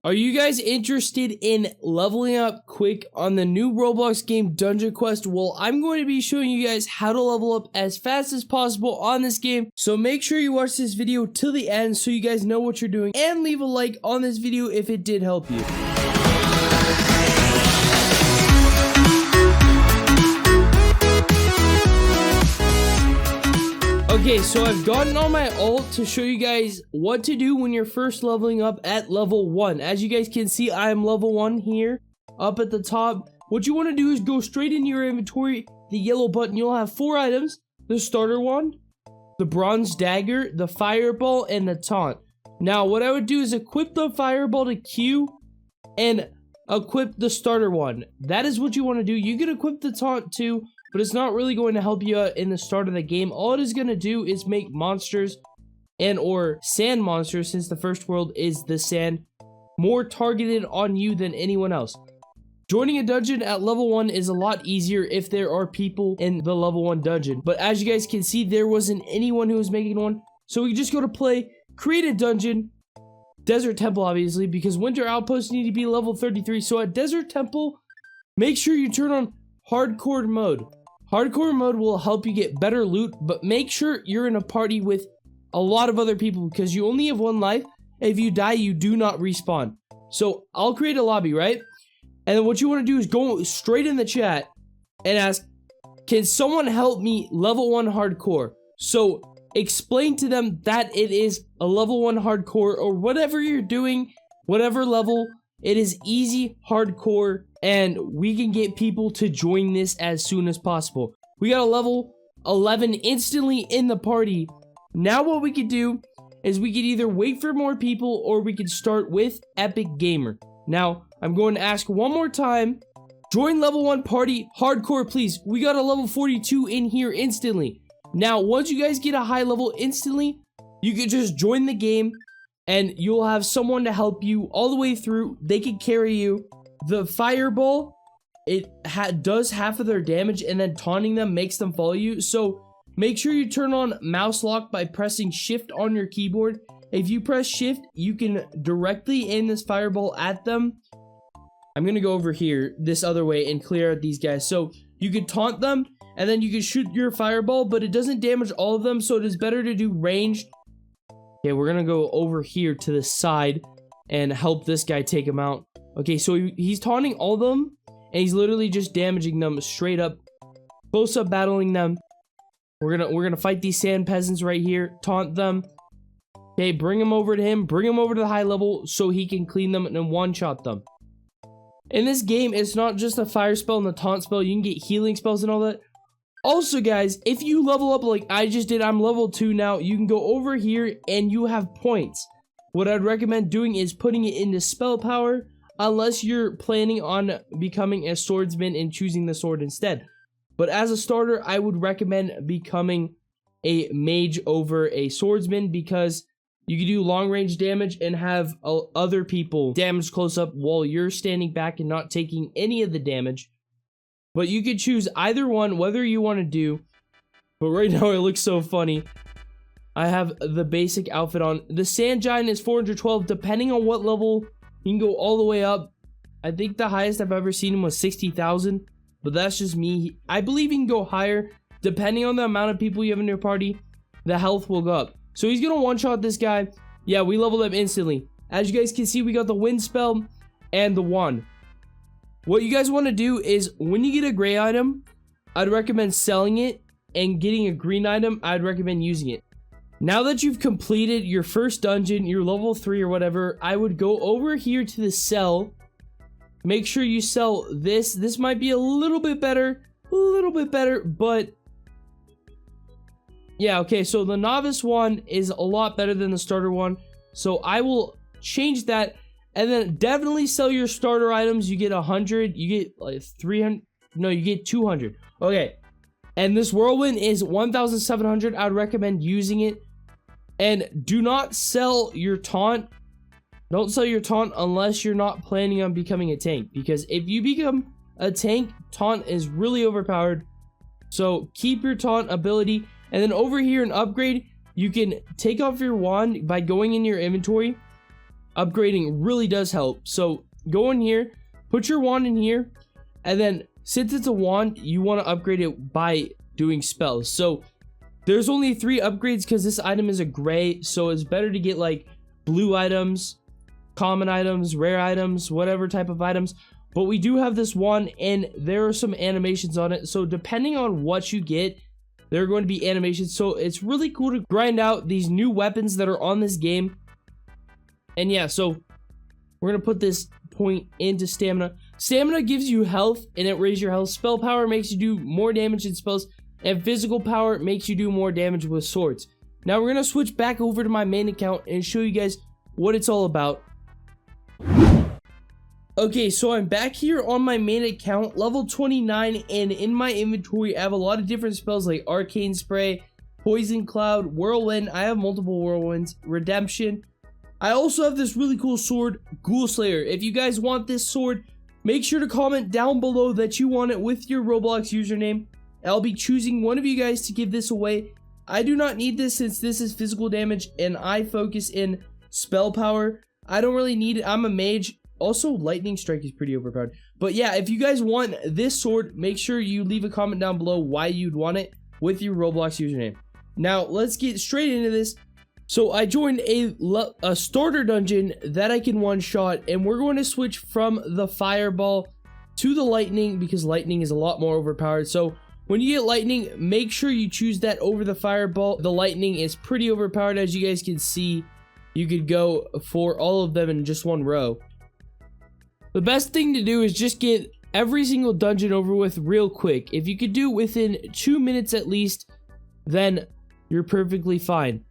Are you guys interested in leveling up quick on the new Roblox game Dungeon Quest? Well, I'm going to be showing you guys how to level up as fast as possible on this game. So make sure you watch this video till the end so you guys know what you're doing, and leave a like on this video if it did help you. Okay, so I've gotten on my ult to show you guys what to do when you're first leveling up at level 1. As you guys can see, I am level 1 here, up at the top. What you want to do is go straight into your inventory, the yellow button. You'll have 4 items: the starter one, the bronze dagger, the fireball, and the taunt. Now, what I would do is equip the fireball to Q and equip the starter one. That is what you want to do. You can equip the taunt too, but it's not really going to help you out in the start of the game. All it is going to do is make monsters and or sand monsters, since the first world is the sand, more targeted on you than anyone else. Joining a dungeon at level 1 is a lot easier if there are people in the level 1 dungeon. But as you guys can see, there wasn't anyone who was making one. So we just go to play, create a dungeon, Desert Temple obviously, because winter outposts need to be level 33. So at Desert Temple, make sure you turn on hardcore mode. Hardcore mode will help you get better loot, but make sure you're in a party with a lot of other people, because you only have 1 life. If you die, you do not respawn. So I'll create a lobby, right? And then what you want to do is go straight in the chat and ask, can someone help me level 1 hardcore? So explain to them that it is a level 1 hardcore, or whatever you're doing, whatever level. It is easy hardcore, and we can get people to join this as soon as possible. We got a level 11 instantly in the party. Now what we could do is we could either wait for more people, or we could start with Epic Gamer. Now, I'm going to ask one more time. Join level 1 party hardcore, please. We got a level 42 in here instantly. Now, once you guys get a high level instantly, you can just join the game, and you'll have someone to help you all the way through. They can carry you. The fireball, it does half of their damage, and then taunting them makes them follow you. So make sure you turn on mouse lock by pressing shift on your keyboard. If you press shift, you can directly aim this fireball at them. I'm gonna go over here this other way and clear out these guys. So you can taunt them, and then you can shoot your fireball, but it doesn't damage all of them, so it is better to do ranged. Okay, we're gonna go over here to the side and help this guy take him out. Okay, so he's taunting all of them, and he's literally just damaging them straight up, close up battling them. We're gonna fight these sand peasants right here, taunt them. Okay, bring him over to him, bring him over to the high level so he can clean them and one-shot them. In this game, it's not just a fire spell and the taunt spell. You can get healing spells and all that. Also, guys, if you level up like I just did, I'm level 2 now, you can go over here and you have points. What I'd recommend doing is putting it into spell power, unless you're planning on becoming a swordsman and choosing the sword instead. But as a starter, I would recommend becoming a mage over a swordsman, because you can do long range damage and have other people damage close up while you're standing back and not taking any of the damage. But you could choose either one, whether you want to do. But right now it looks so funny. I have the basic outfit on. The sand giant is 412. Depending on what level, you can go all the way up. I think the highest I've ever seen him was 60,000. But that's just me. I believe you can go higher. Depending on the amount of people you have in your party, the health will go up. So he's going to one-shot this guy. Yeah, we leveled up instantly. As you guys can see, we got the wind spell and the wand. What you guys want to do is, when you get a gray item, I'd recommend selling it, and getting a green item, I'd recommend using it. Now that you've completed your first dungeon, your level 3 or whatever, I would go over here to the sell. Make sure you sell this. This might be a little bit better, but yeah, okay, so the novice one is a lot better than the starter one, so I will change that. And then definitely sell your starter items. You get 100, you get like 300, no, you get 200. Okay, and this whirlwind is 1,700. I would recommend using it. And do not sell your taunt. Don't sell your taunt unless you're not planning on becoming a tank, because if you become a tank, taunt is really overpowered. So keep your taunt ability. And then over here in upgrade, you can take off your wand by going in your inventory upgrading really does help. So go in here, put your wand in here, and then since it's a wand, you want to upgrade it by doing spells. So there's only 3 upgrades because this item is a gray, so it's better to get like blue items, common items, rare items, whatever type of items. But we do have this wand, and there are some animations on it, so depending on what you get, there are going to be animations. So it's really cool to grind out these new weapons that are on this game. And yeah, so we're gonna put this point into stamina. Stamina gives you health, and it raises your health. Spell power makes you do more damage in spells, and physical power makes you do more damage with swords. Now we're gonna switch back over to my main account and show you guys what it's all about. Okay, so I'm back here on my main account, level 29, and in my inventory I have a lot of different spells like Arcane Spray, Poison Cloud, Whirlwind. I have multiple Whirlwinds, Redemption. I also have this really cool sword, Ghoul Slayer. If you guys want this sword, make sure to comment down below that you want it with your Roblox username. I'll be choosing one of you guys to give this away. I do not need this since this is physical damage and I focus in spell power. I don't really need it. I'm a mage. Also, Lightning Strike is pretty overpowered. But yeah, if you guys want this sword, make sure you leave a comment down below why you'd want it with your Roblox username. Now, let's get straight into this. So I joined a starter dungeon that I can one-shot, and we're going to switch from the fireball to the lightning because lightning is a lot more overpowered. So when you get lightning, make sure you choose that over the fireball. The lightning is pretty overpowered, as you guys can see. You could go for all of them in just one row. The best thing to do is just get every single dungeon over with real quick. If you could do it within 2 minutes at least, then you're perfectly fine.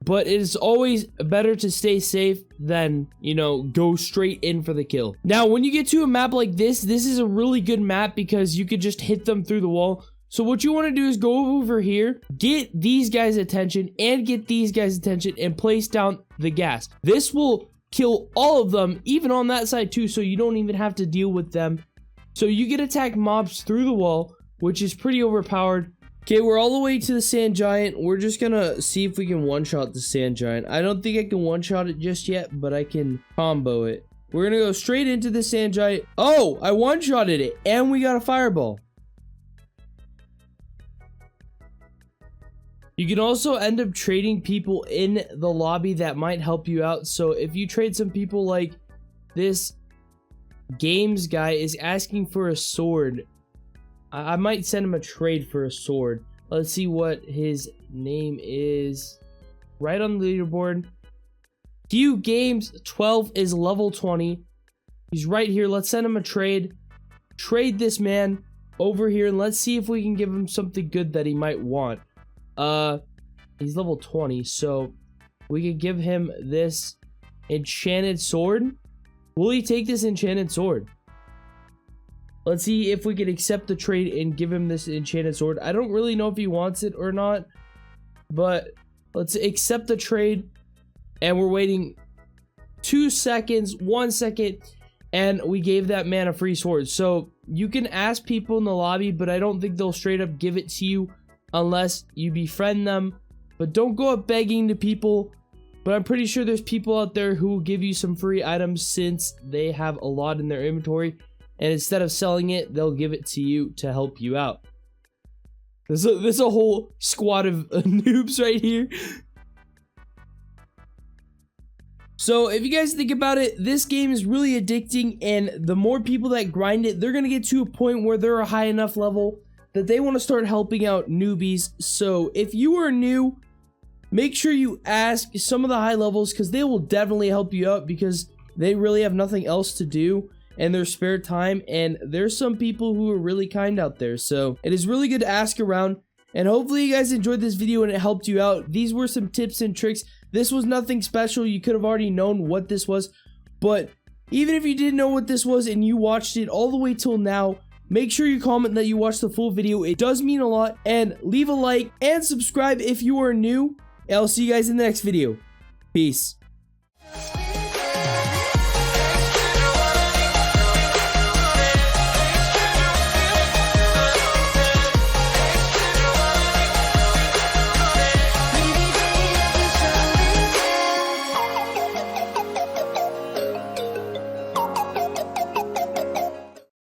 But it is always better to stay safe than, you know, go straight in for the kill. Now, when you get to a map like this is a really good map because you could just hit them through the wall. So what you want to do is go over here, get these guys' attention, and get these guys' attention, and place down the gas. This will kill all of them, even on that side too, so you don't even have to deal with them. So you get attack mobs through the wall, which is pretty overpowered. Okay, we're all the way to the sand giant. We're just gonna see if we can one-shot the sand giant. I don't think I can one-shot it just yet, but I can combo it. We're gonna go straight into the sand giant. Oh, I one-shotted it, and we got a fireball. You can also end up trading people in the lobby that might help you out. So if you trade some people, like this games guy is asking for a sword, I might send him a trade for a sword. Let's see what his name is. Right on the leaderboard. Hugh Games 12 is level 20. He's right here. Let's send him a trade. Trade this man over here, and let's see if we can give him something good that he might want. He's level 20, so we could give him this enchanted sword. Will he take this enchanted sword? Let's see if we can accept the trade and give him this enchanted sword. I don't really know if he wants it or not, but let's accept the trade. And we're waiting 2 seconds, 1 second, and we gave that man a free sword. So you can ask people in the lobby, but I don't think they'll straight up give it to you unless you befriend them. But don't go up begging to people. But I'm pretty sure there's people out there who will give you some free items since they have a lot in their inventory. And instead of selling it, they'll give it to you to help you out. There's a whole squad of noobs right here. So if you guys think about it, this game is really addicting, and the more people that grind it, they're gonna get to a point where they're a high enough level that they want to start helping out newbies. So if you are new, make sure you ask some of the high levels, because they will definitely help you out because they really have nothing else to do in their spare time, and there's some people who are really kind out there. So it is really good to ask around, and hopefully you guys enjoyed this video and it helped you out. These were some tips and tricks. This was nothing special. You could have already known what this was, but even if you didn't know what this was and you watched it all the way till now, make sure you comment that you watched the full video. It does mean a lot. And leave a like and subscribe if you are new. And I'll see you guys in the next video. Peace.